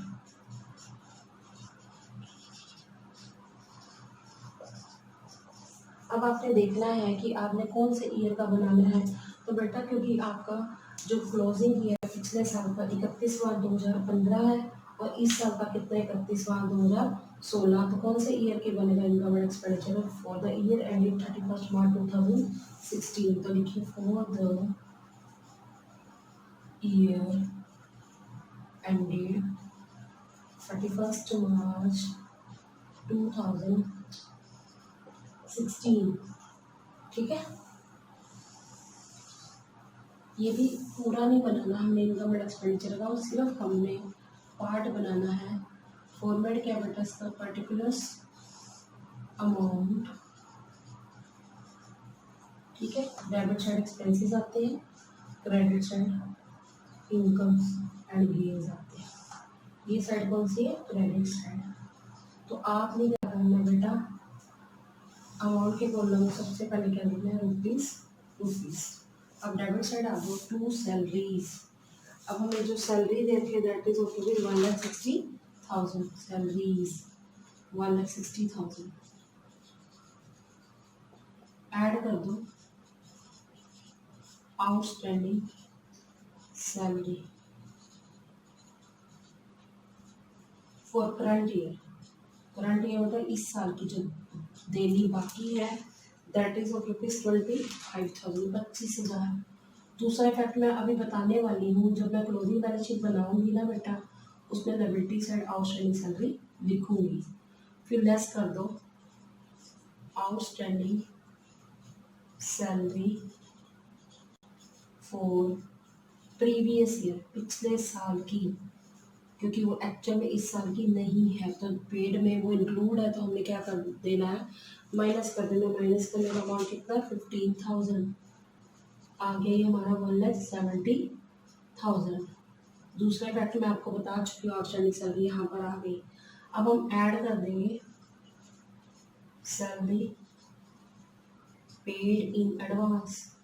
अब आपने देखना है कि आपने कौन से ईयर का बनाना है। तो बेटा क्योंकि आपका जो क्लोजिंग ईयर पिछले साल का 31/12/2015 है और इस साल का कितना 31/12/2016, तो कौन से ईयर के बनेगा income and expenditure for the year ending 31 मार्च 2016। तो लिखिए फॉर द ईयर एंडेड 31 मार्च 2016। ठीक है, ये भी पूरा नहीं बनाना हमने इनकम एंड एक्सपेंडिचर का, और सिर्फ हमने पार्ट बनाना है। फॉर्मेट क्या बेटा इसका, पर्टिकुलर्स अमाउंट। ठीक है, डेबिट साइड एक्सपेंसेस आते हैं, credit side income and gains आते हैं। ये साइड कौन सी है, क्रेडिट साइड। तो आपने क्या करना है बेटा, अमाउंट के कॉलम में सबसे पहले क्या लिखना है, रुपीस। अब डेबिट साइड आ गो टू सैलरीज। अब हमें जो सैलरी देती है that is okay 1,60,000 salaries 1,60,000। Add कर दो outstanding salary for current year. Current year मतलब इस साल की जो देनी बाकी है दैट इज ऑफ ₹25,000 25,000। दूसरा इफेक्ट मैं अभी बताने वाली हूँ, जब मैं क्लोजिंग बैलेंस शीट बनाऊंगी ना बेटा, उसमें लायबिलिटी साइड आउटस्टैंडिंग सैलरी लिखूंगी। फिर लेस कर दो outstanding salary for previous year पिछले साल की, क्योंकि वो एक्चुअल में इस साल की नहीं है तो पेड में वो इंक्लूड है, तो हमने क्या कर देना है, माइनस कर देना। माइनस करने का अमाउंट कितना, 15,000। आगे ये हमारा 1,70,000। दूसरा फैक्टर मैं आपको बता चुकी हूँ, आउटस्टैंडिंग सैलरी यहाँ पर आ गई। अब हम ऐड कर देंगे salary paid in advance.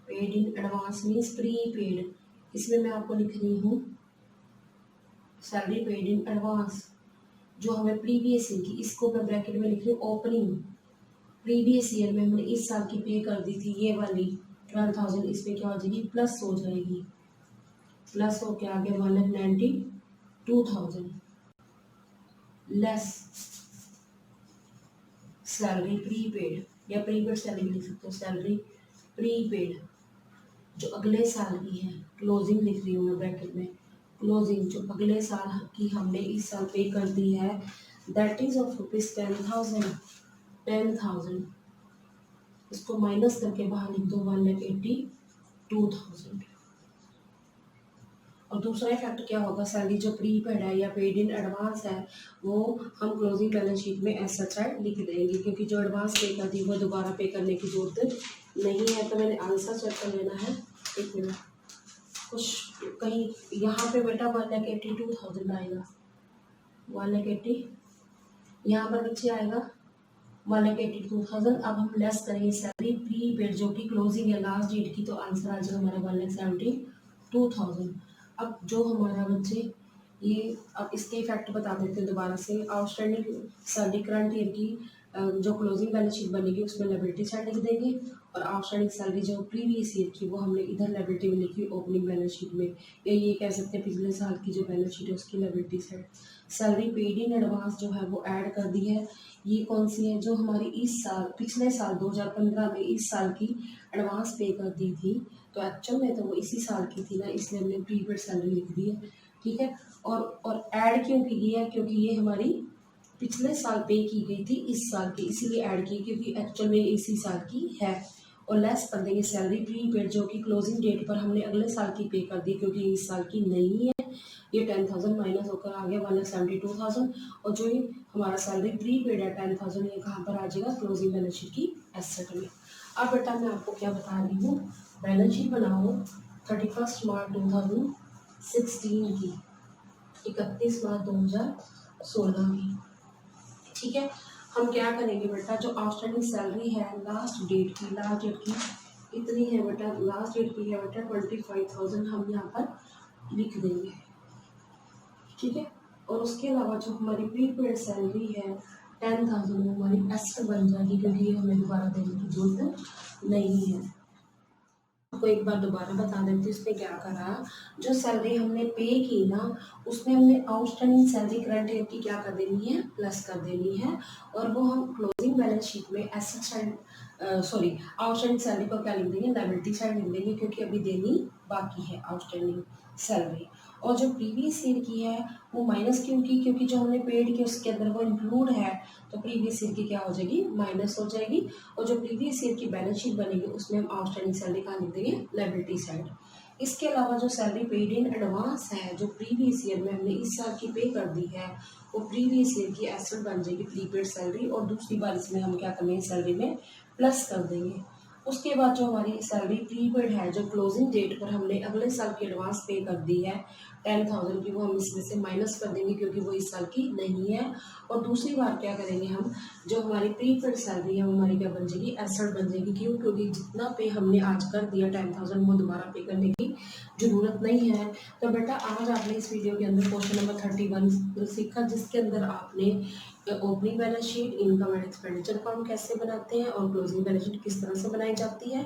Paid in advance means pre paid. इसमें मैं आपको लिख रही हूँ सैलरी पेड इन एडवांस जो हमें प्रीवियस ईयर की, इसको मैं ब्रैकेट में लिख रही हूँ ओपनिंग। प्रीवियस ईयर में हमने इस साल की पे कर दी थी ये वाली 12,000, इसमें क्या हो जाएगी, प्लस हो जाएगी। प्लस हो के आगे 1,92,000 लेस सैलरी प्रीपेड, या प्रीपेड सैलरी लिख सकते हो, सैलरी प्रीपेड जो अगले साल की है। क्लोजिंग लिख रही हूँ मैं ब्रैकेट में, क्लोजिंग जो अगले साल की हमने इस साल पे कर दी है दैट इज ऑफ ₹10,000। 10,000 इसको माइनस करके बाहर लिख दो 1,82,000। और दूसरा इफेक्ट क्या होगा, सैलरी जो प्रीपेड है या पेड इन एडवांस है वो हम क्लोजिंग बैलेंस शीट में एज सच लिख देंगे, क्योंकि जो एडवांस पे कर दी वो दोबारा पे करने की जरूरत नहीं है। तो मैंने आंसर चेक कर लेना है, एक मिनट। कुछ कहीं यहाँ पे बेटा 1,82,000 आएगा, 1,80,000 यहाँ पर नीचे आएगा 1,82,000। अब हम लेस करेंगे सैलरी प्रीपेड जो कि क्लोजिंग है लास्ट डेट की, तो आंसर आ जाएगा हमारा 1,72,000। अब जो हमारा बच्चे ये, अब इसके इफेक्ट बता देते हैं दोबारा से। आउटस्टैंडिंग सैलरी करंट ईयर की जो क्लोजिंग बैलेंस शीट बनेगी उसमें लायबिलिटी साइड लिख देंगे, और आउटस्टैंडिंग सैलरी जो प्रीवियस ईयर की वो हमने इधर लायबिलिटी में लिखी ओपनिंग बैलेंस शीट में, या ये कह सकते हैं पिछले साल की जो बैलेंस शीट है उसकी liability side. Salary paid in advance जो है वो ऐड कर दी है। ये कौन सी है, जो हमारी इस साल पिछले साल 2015 में इस साल की एडवांस पे कर दी थी, तो एक्चुअल में तो वो इसी साल की थी ना, इसलिए हमने प्रीपेड सैलरी लिख दी है। ठीक है, और ऐड क्यों की गई है, क्योंकि ये हमारी पिछले साल पे की गई थी इस साल की, इसीलिए ऐड की, क्योंकि एक्चुअल में इसी साल की है। और लेस कर देंगे सैलरी प्रीपेड जो कि क्लोजिंग डेट पर हमने अगले साल की पे कर दी, क्योंकि इस साल की नहीं है। ये 10,000 माइनस होकर आ गया 1,72,000, और जो ये हमारा सैलरी प्रीपेड है 10,000, ये कहाँ पर आ जाएगा, क्लोजिंग बैलेंस शीट की एसेट में। अब बेटा मैं आपको क्या बता रही हूँ, बैलेंस शीट बनाओ 31 मार्च 2016 की, 31 मार्च 2016 की। ठीक है, हम क्या करेंगे बेटा, जो आउटस्टैंडिंग सैलरी है लास्ट डेट की इतनी है बेटा, लास्ट डेट की है बेटा 25,000, हम यहाँ पर लिख देंगे। ठीक है, और उसके अलावा जो हमारी प्रीपेड सैलरी है 10,000 वो हमारी एसेट बन जाएगी, क्योंकि ये हमें दोबारा देने की जरूरत नहीं है। आपको एक बार दोबारा बता देती हूँ इसने क्या करा। जो सैलरी हमने पे की ना, उसमें हमने आउटस्टैंडिंग सैलरी करंट ईयर की क्या कर देनी है, प्लस कर देनी है, और वो हम क्लोजिंग बैलेंस शीट में एसेट साइड आउटस्टैंडिंग सैलरी को क्या लिख देंगे, लायबिलिटी साइड लिख देंगे, क्योंकि अभी देनी बाकी है आउटस्टैंडिंग सैलरी। और जो प्रीवियस ईयर की है वो माइनस क्यों की, क्योंकि जो हमने पेड की उसके अंदर वो इंक्लूड है, तो प्रीवियस ईयर की क्या हो जाएगी, माइनस हो जाएगी। और जो प्रीवियस ईयर की बैलेंस शीट बनेगी उसमें हम आउटस्टैंडिंग सैलरी कहाँ लिख देंगे, लायबिलिटी साइड। इसके अलावा जो सैलरी पेड इन एडवांस है, जो प्रीवियस ईयर में हमने इस साल की पे कर दी है, वो प्रीवियस ईयर की एसेट बन जाएगी प्रीपेड सैलरी, और दूसरी बार इसमें हम क्या करेंगे, सैलरी में प्लस कर देंगे। उसके बाद जो हमारी सैलरी प्रीपेड है, जो क्लोजिंग डेट पर हमने अगले साल की एडवांस पे कर दी है 10,000 की, वो हम इसमें से माइनस कर देंगे, क्योंकि वो इस साल की नहीं है। और दूसरी बार क्या करेंगे हम, जो हमारी प्रीपेड सैलरी है वो हमारी क्या बन जाएगी, एसेट बन जाएगी। क्यों, क्योंकि जितना पे हमने आज कर दिया 10,000 वो दोबारा पे करने की ज़रूरत नहीं है। तो बेटा आज आपने इस वीडियो के अंदर क्वेश्चन नंबर 31 सीखा, जिसके अंदर आपने opening balance sheet, income and expenditure account कैसे बनाते हैं और क्लोजिंग बैलेंस शीट किस तरह से बनाई जाती है।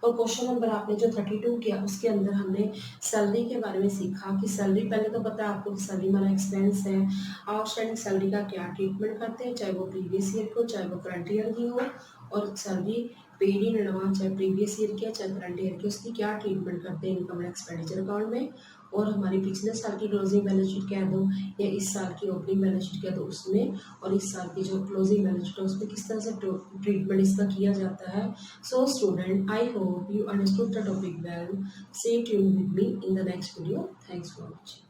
और क्वेश्चन नंबर आपने जो 32 किया उसके अंदर हमने सैलरी के बारे में सीखा कि सैलरी, पहले तो पता है आपको कि सैलरी हमारा एक्सपेंस है, आउटस्टैंडिंग सैलरी का क्या ट्रीटमेंट करते हैं, चाहे वो प्रीवियस ईयर को चाहे वो करंट ईयर की हो, और सैलरी पेड इन एडवांस चाहे प्रीवियस ईयर की है चाहे करंट ईयर की, उसकी क्या ट्रीटमेंट करते हैं इनकम एंड एक्सपेंडिचर अकाउंट में। और हमारी पिछले साल की क्लोजिंग बैलेंस शीट कह दो या इस साल की ओपनिंग बैलेंस शीट कह दो उसमें, और इस साल की जो क्लोजिंग बैलेंस शीट है उसमें किस तरह से ट्रीटमेंट इसका किया जाता है। So student, I hope you understood the topic well. Stay tuned with me in the next video. Thanks for watching.